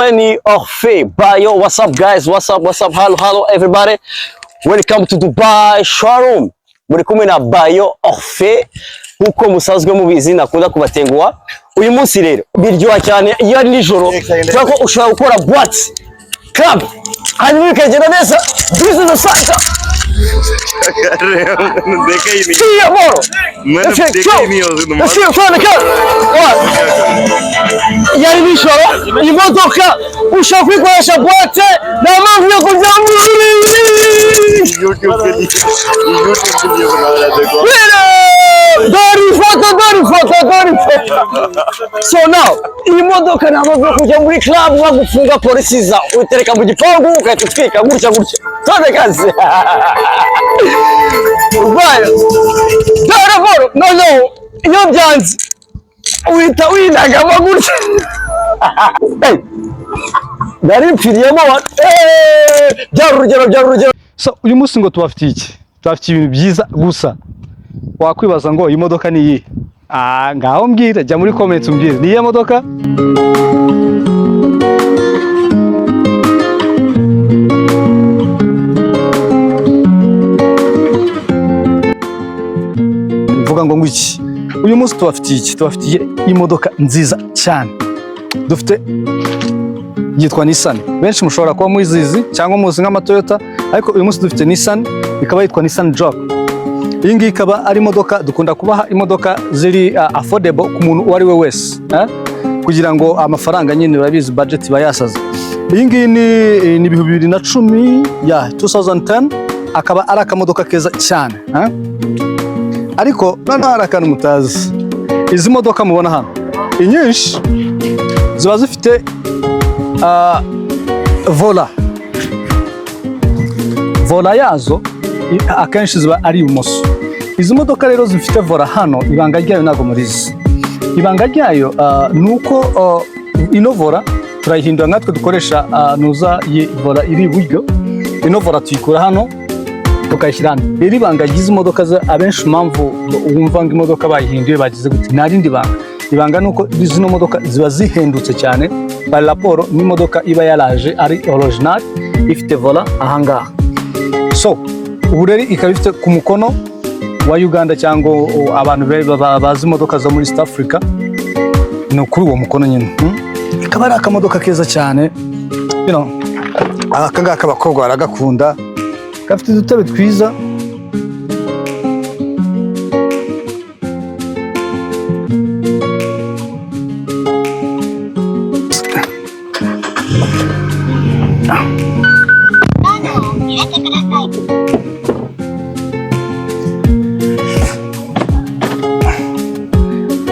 Khani Bayo, what's up guys? What's up? Hello everybody. Welcome to Dubai showroom. Muri kumwe na Bayo Orfe uko musazwe mubizi nakunda kubatenguwa. Uyu munsi rero biryoha cyane iyo ari nijoro twako ushobora gukora boîte club hanyuma ukagenda neza business center. Kia moro. Yari nijoro imodoka ushaka kwikoresha boîte na mpamvu yo kujya muri YouTube So now, imodoka namaze kujya muri club bagufunga polisi za utereka mu gipangu ukatwika gutya. Tone kazi. Ubaye. Daraboro, no. Iyo byanze. Uhita winagama gutya. Hey. Dari mpiriyemo byarurugero. So uyu munsi ngo tubafitiye iki? Tubafitiye ibintu byiza gusa. Wakwibaza ngo imodoka ni iyi. Ngaho mbwira, jya muri comments umbwire. Ni iyi modoka? Mvuga ngo ngwiki. Uyu munsi tubafitiye iki? Tubafitiye imodoka nziza cyane. Dufite yitwa Nissan. Benshi mushobora kuba muzizi cyangwa muzi nk'ama Toyota, ariko uyu munsi dufite Nissan, ikaba yitwa Nissan Job. Iyi ngiyi ikaba ari imodoka dukunda kubaha imodoka ziri affordable ku muntu uwo ari we wese, kugira ngo amafaranga nyine urabizi budget bayasaza. Iyi ngiyi ni 2010 ya 2010, akaba ari akamodoka keza cyane, ariko nano hari akantu mutazi. Izi modoka mubona hano inyinshi ziba zifite vola yazo akenshi ziba ari ibumoso. Izi modoka rero zifite vola hano, ibanga ryayo ntago murizi. Ibanga ryayo nuko ino vola turayihindura nkatwe dukoresha nuza ye vola iri iburyo. Ino vola tuyikura hano tukayishyira hano. Iri banga ry'izi modoka abenshi mpamvu wumva ngo imodoka bayihinduye bagize gute, nta rindi banga. Ibanga nuko zino modoka ziba zihendutse cyane par rapport n'imodoka iba yaraje ari original ifite vola ahangaha. So ubu rero ikaba ifite ku mukono wa Uganda cyangwa abantu bazi imodoka zo muri East Africa, no kuri uwo mukono nyine. Ikaba ari akamodoka keza cyane, aka ngaka abakobwa baragakunda, gafite udutebe twiza.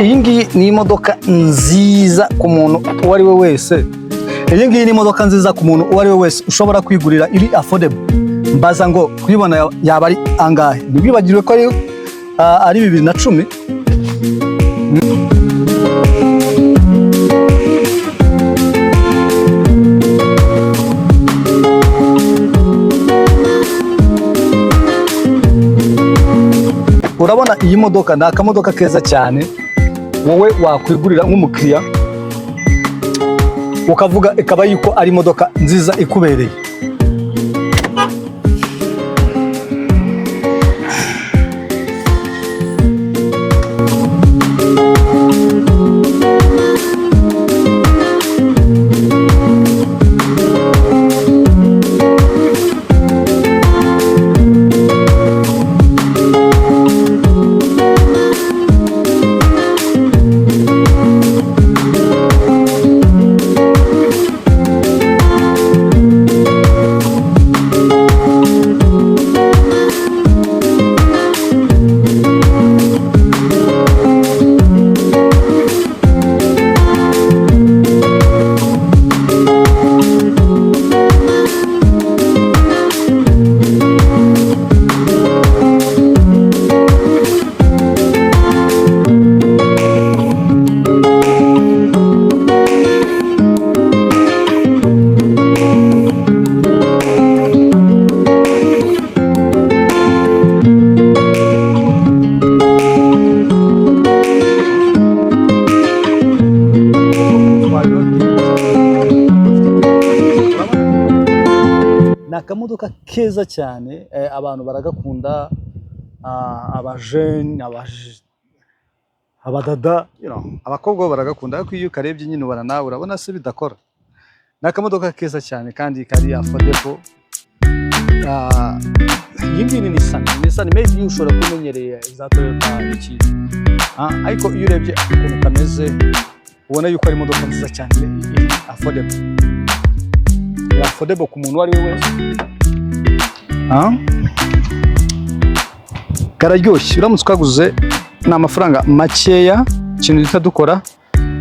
Iyi ngiyi ni imodoka nziza ku muntu uwo ari we wese. Iyi ngiyi ni imodoka nziza ku muntu uwo ari we wese ushobora kwigurira, iri affordable. Mbaza ngo kwibona yaba ari angahe? Ntibwibagirwe ko ari 2010. Urabona iyi modoka ni akamodoka keza cyane wowe wakwigurira nk'umukiriya ukavuga ikaba yuko ari imodoka nziza ikubereye. akamodoka keza cyane, abantu baragakunda, abajene, abadada, abakobwa baragakunda, ariko iyo ukarebye nyine nawe urabona se bidakora. Ni akamodoka keza cyane kandi kari affordable. Iyi ngiyi ni Nissan maybe iyo ushobora kumenyereye za Toyota iki, ariko iyo urebye ukuntu kameze ubona yuko ari imodoka nziza cyane, affordable ku muntu wari we wese. Kararyoshye, uramutse ukaguze ni amafaranga makeya. Ikintu duhita dukora,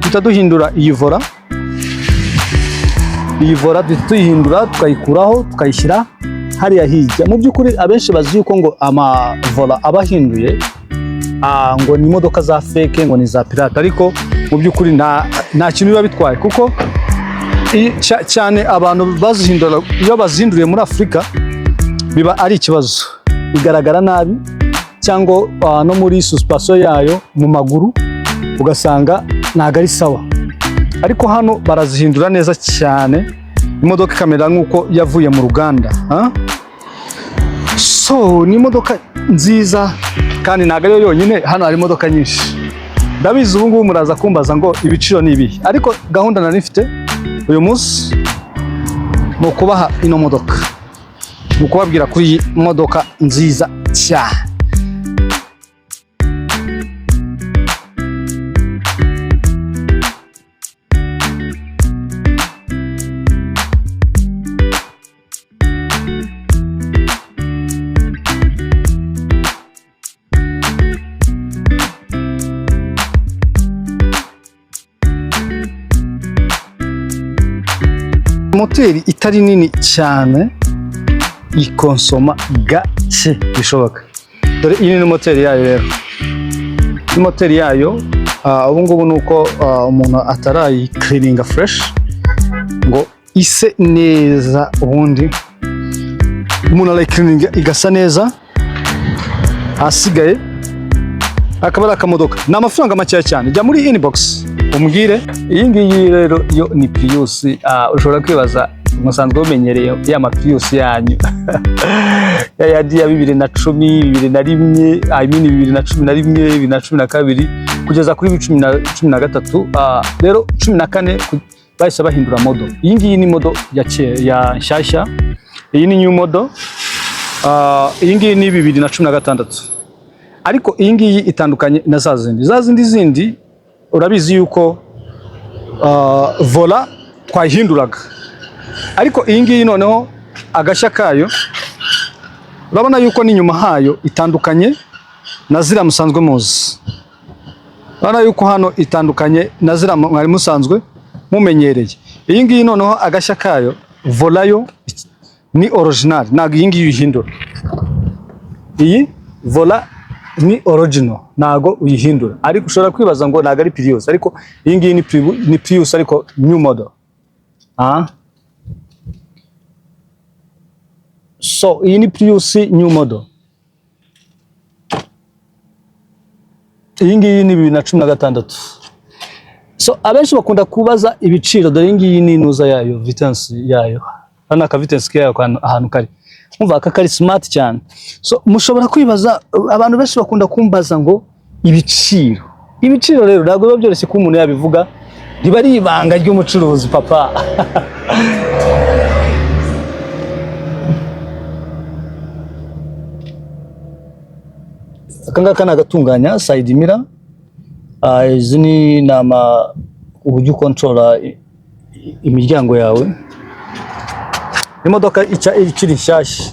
duhita duhindura iyi vola tuyihindura, tukayikuraho tukayishyira hariya hirya. Mu by'ukuri abenshi bazi yuko ngo amavola abahinduye ngo ni imodoka za fake, ngo ni za pirate, ariko mu by'ukuri nta kintu biba bitwaye, kuko cyane abantu bazihindura, iyo bazihinduriye muri Afurika biba ari ikibazo, bigaragara nabi, cyangwa no muri suspension yayo mu maguru ugasanga ntago ari sawa. Ariko hano barazihindura neza cyane, imodoka ikamera nk'uko yavuye mu ruganda. So ni imodoka nziza kandi ntago ari yo yonyine, hano hari imodoka nyinshi. Ndabizi ubu ngubu muraza kumbaza ngo ibiciro ni ibihe, ariko gahunda nari mfite uyu munsi ni ukubaha ino modoka, ni ukubabwira kuri iyi modoka nziza cyane. Moteri itari nini cyane, ikonsoma gake bishoboka. Dore iyi ni moteri yayo rero. Ni moteri yayo, ubu ngubu nuko umuntu atarayi cleaninga fresh ngo ise neza, ubundi umuntu arayi cleaninga igasa neza, asigaye akaba ari akamodoka. Ni amafaranga makeya cyane. Jya muri inbox umbwire. Iyi ngiyi rero yo ni Prius. Ushobora kwibaza, musanzwe mumenyereye ya Prius yanyu ya 2010, 2011, I mean 2011, 2012 kugeza kuri 2013. Rero 14 bahise bahindura modo. Iyi ngiyi ni modo ya nshyashya, iyi ni new modo. Iyi ngiyi ni 2016, ariko iyi ngiyi itandukanye na za zindi urabizi yuko vola twayihinduraga, ariko iyi ngiyi noneho agashya kayo urabona yuko n'inyuma hayo itandukanye na zira musanzwe muzi. Urabona yuko hano itandukanye na zira mwari musanzwe mumenyereye. Iyi ngiyi noneho agashya kayo, vola yo ni original, ntabwo iyi ngiyi uyihindura. Iyi vola ni original, ntago uyihindura. Ariko ushobora kwibaza ngo ntago ari Prius, ariko iyi ngiyi ni Prius ariko new model. So iyi ni Prius new model. Iyi ngiyi ni 2016. So abenshi bakunda kubaza ibiciro. Dore iyi ngiyi ni inuza yayo, vitesse yayo, hano aka vitesse yayo ahantu kari, umva aka kari smart cyane. So mushobora kwibaza, abantu benshi bakunda kumbaza ngo ibiciro rero ntabwo biba byoroshye ko umuntu yabivuga, riba ari ibanga ry'umucuruzi papa. Akangaka nagatunganya side mirror. Izi ni uburyo controla imiryango yawe. Imodoka ikiri nshyashya.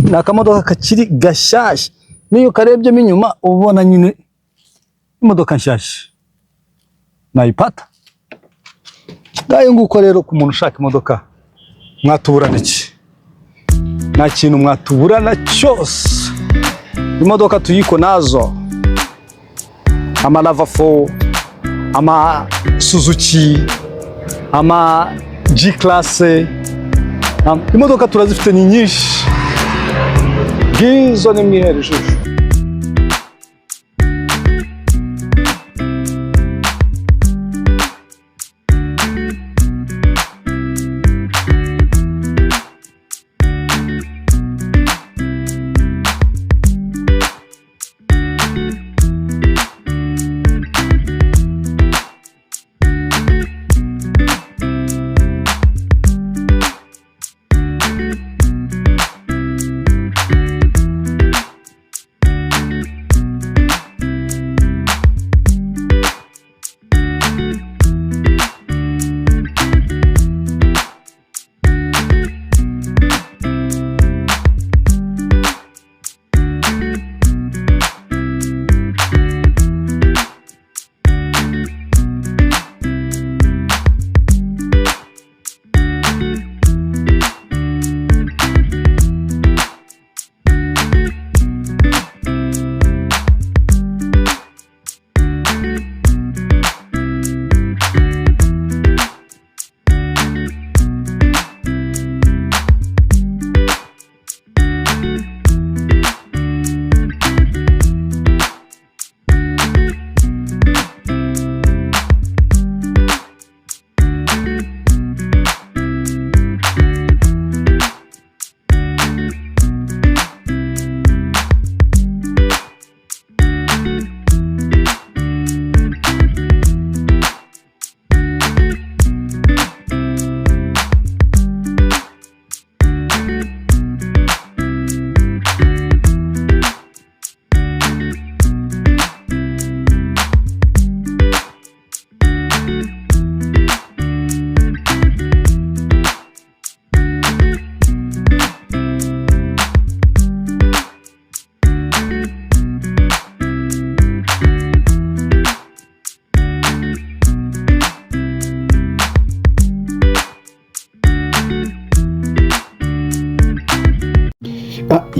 Ni akamodoka kakiri gashyashya, niyo karebyemo inyuma ubona nyine imodoka nshyashya nayipata. Ngayo nguko rero ku muntu ushaka imodoka mwatuburana iki? Nta kintu mwatuburana cyose. Imodoka tuyiko nazo, ama Lava 4, ama Suzuki, ama G-Class, imodoka turazifite ni nyinshi. Gizo ni mwihere shushu.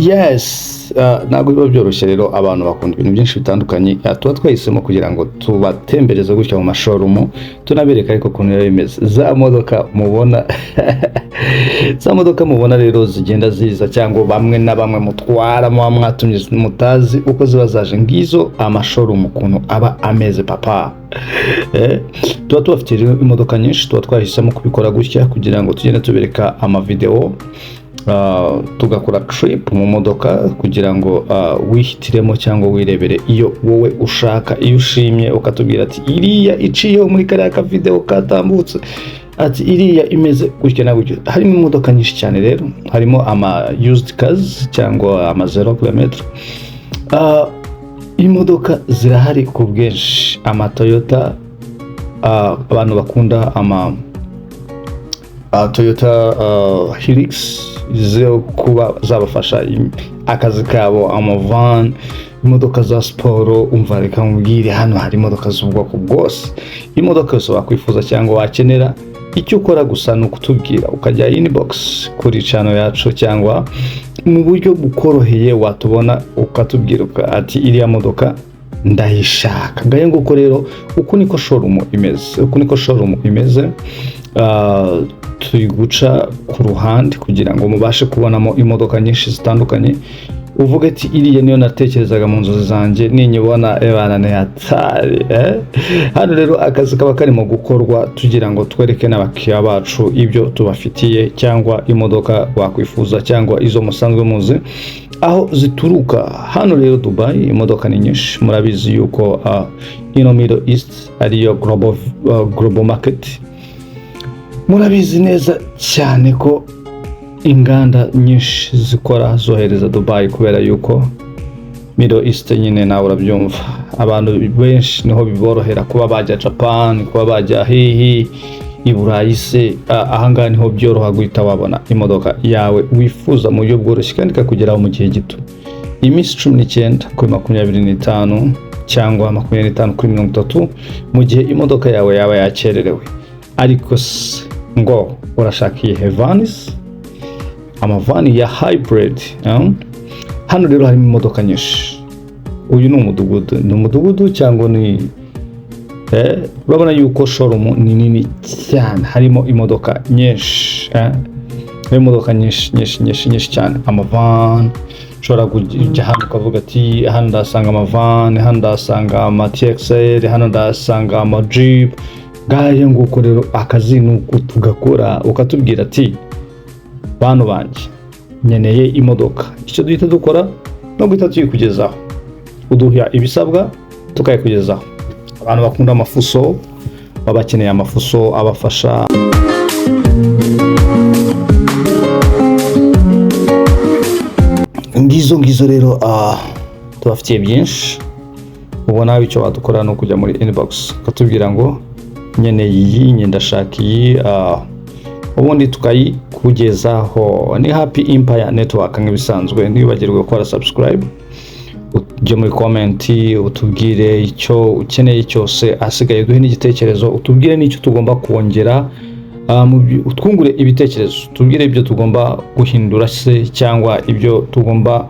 yes, ntabwo biba byoroshye rero abantu bakunda ibintu byinshi bitandukanye, tuba twahisemo kugira ngo tubatembereze gutya mu mashowroom tunabereka ariko ukuntu biba bimeze. Za modoka mubona rero zigenda ziza cyangwa bamwe na bamwe mutwara mwatumye mutazi uko ziba zaje, ngizo amashowroom ukuntu aba ameze papa. Tuba tubafite rero imodoka nyinshi, tuba twahisemo kubikora gutya kugira ngo tugende tubereka amavideo, tugakora trip mu modoka kugira ngo wihitiremo cyangwa wirebere iyo wowe ushaka, iyo ushimye ukatubwira ati iriya iciyeho muri kariya ka video katambutse, ati iriya imeze gutya na gutya. Harimo imodoka nyinshi cyane rero, harimo ama used cars cyangwa ama 0 km. Imodoka zirahari ku bwinshi, ama Toyota, abantu bakunda ama Toyota Hilux zo kuba zabafasha akazi kabo, ama van, imodoka za sporo. Umva reka mubwire, hano hari imodoka z'ubwoko bwose. Imodoka yose wakwifuza cyangwa wakenera, icyo ukora gusa ni ukutubwira, ukajya inbox kuri channel yacu cyangwa mu buryo bukoroheye watubona ukatubwira ati iriya modoka ndayishaka. Ngaye nguko rero uko niko showroom imeze, turi guca ku ruhande kugira ngo mubashe kubonamo imodoka nyinshi zitandukanye, uvuga ati iriya niyo natekerezaga mu nzozi zanjye ninyibona ebana ne hatari. Hano rero akazi kaba karimo gukorwa tugira ngo twereke n'abakiriya bacu ibyo tubafitiye, cyangwa imodoka wakwifuza cyangwa izo musanzwe muzi aho zituruka. Hano rero Dubai imodoka ni nyinshi, murabizi yuko ino Middle East ariyo global market. Murabizi neza cyane ko inganda nyinshi zikora zohereza Dubai kubera yuko Middle East nyine nawe urabyumva, abantu benshi niho biborohera kuba bajya Japan, kuba bajya hihi i Burayi se. Ahangaha niho byoroha guhita wabona imodoka yawe wifuza mu buryo bworoshye kandi ikakugeraho mu gihe gito. Iminsi 19 kuri 25 cyangwa 25 kuri 30 mu gihe imodoka yawe yaba yakererewe. Ariko ngo urashaka iyi vans, amavani ya hybrid. Hano rero harimo imodoka nyinshi. Uyu ni umudugudu cyangwa ni urabona yuko showroom ni nini cyane, harimo imodoka nyinshi, imodoka nyinshi cyane. Amavan ushobora kujya hano ukavuga ati hano ndasanga amavan, hano ndasanga ama TXL, hano ndasanga ama Jeep. Ngaye nguko rero akazi nuko tugakora, ukatubwira ati bantu banje nyeneye imodoka. Icyo duhita dukora no guhita tuyikugezaho, uduha ibisabwa tukayikugezaho. Abantu bakunda amafuso, babakeneye amafuso abafasha. Ngizo rero tubafitiye byinshi. Ubona icyo badukora no kujya muri inbox ukatubwira ngo nyeneye iyi, ndashaka iyi, ubundi tukayikugezaho. Ni Happy Empire Network nk'ibisanzwe. Ntibagirwe gukora subscribe, ujye muri comment utubwire icyo ukeneye cyose, asigaye duhe n'igitekerezo, utubwire n'icyo tugomba kongera, utwungure ibitekerezo, tubwire ibyo tugomba guhindura se cyangwa ibyo tugomba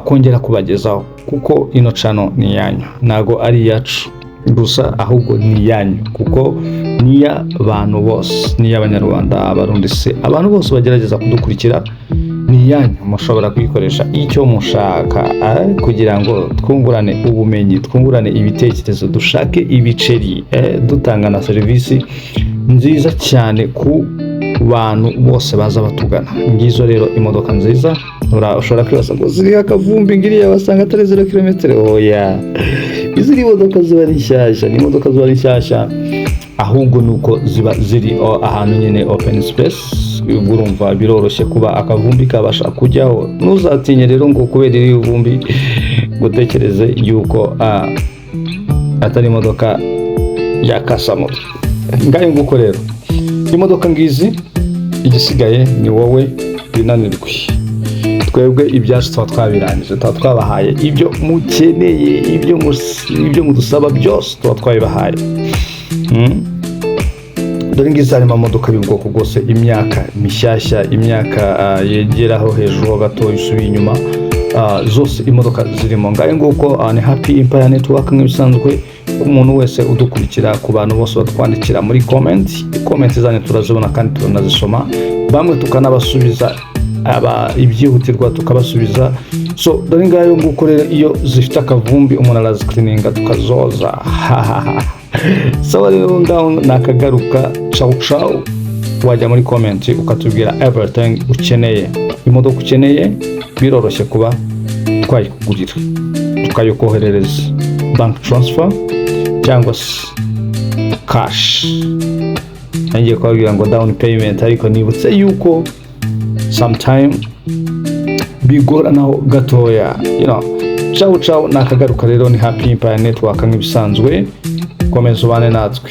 kongera kubagezaho, kuko ino channel ni yanyu, nago ari yacu gusa ahubwo ni yanyu, kuko niya abantu bose, niya abanyarwanda, abarundi se, abantu bose bagerageza kudukurikira ni yanyu. Mushobora kuyikoresha icyo mushaka kugira ngo twungurane ubumenyi, twungurane ibitekerezo, dushake ibiceri, dutanga na serivisi nziza cyane ku bantu bose baza batugana. Ngizo rero imodoka nziza. Ushobora kwibaza ngo ziri akavumbi ngiriya wasanga atari 0 km. Oya, izi modoka ziba ari nshyashya, ni imodoka ziba ari nshyashya, ahubwo nuko ziba ziri ahantu nyine open space. Urumva biroroshye kuba akavumbi kabasha kujyaho. Ntuzatinye rero ngo kubera iri vumbi gutekereze yuko atari imodoka yakasamo. Ngaye nguko rero imodoka ngizi, igisigaye ni wowe binanirwe. Twebwe ibyacu twabirangije, twabahaye ibyo mukeneye, ibyo mudusaba byose twabibahaye. dore ngize harimo amamodoka y'ubwoko bwose, imyaka mishyashya, imyaka yegeraho hejuru gato isubiye inyuma, zose imodoka zirimo. Ngaye nguko ni Happy Empire Network nk'ibisanzwe. Umuntu wese udukurikira, ku bantu bose batwandikira muri comment zanyu turazibona kandi turanazisoma, bamwe tukanabasubiza, ibyihutirwa tukabasubiza. So dore ngayo nguko rero iyo zifite akavumbi umuntu arazicleaninga tukazoza. So rero ngaho nakagaruka. Ciao, wajya muri comment ukatubwira everything ukeneye, imodoka ukeneye biroroshye kuba twayikugurira, tukayokoherereza bank transfer cyangwa cash. Ngiye kubabwira ngo down payment, ariko nibutse yuko sometime bigoranaho gatoya, Ciao, nakagaruka rero. Ni Happy Empire Network nk'ibisanzwe. Komeza ubane natwe.